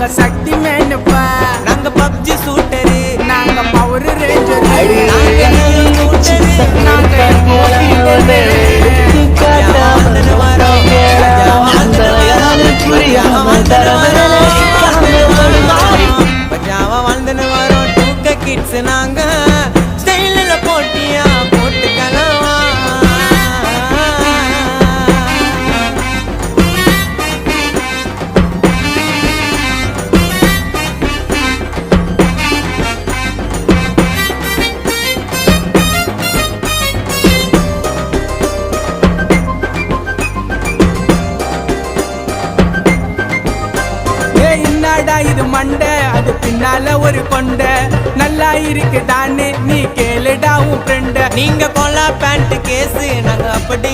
நாங்க சக்தி மேனுப்பா, நாங்க பப்ஜி சூட்டரு, நாங்க பவர் ரேஞ்சர், நாங்க பஜாவா வாழ்ந்துன்னு வரோம். 2K kids நாங்க ஸ்டைல்ல போட்டியா போட்டுக்கலாம். இது மண்டை அது பின்னால ஒரு கொண்டை நல்லா இருக்குதான்னு நீ கேளுடா உன் ஃப்ரெண்ட. நீங்க கொலா பேண்ட் கேஸ், நாங்க அப்படி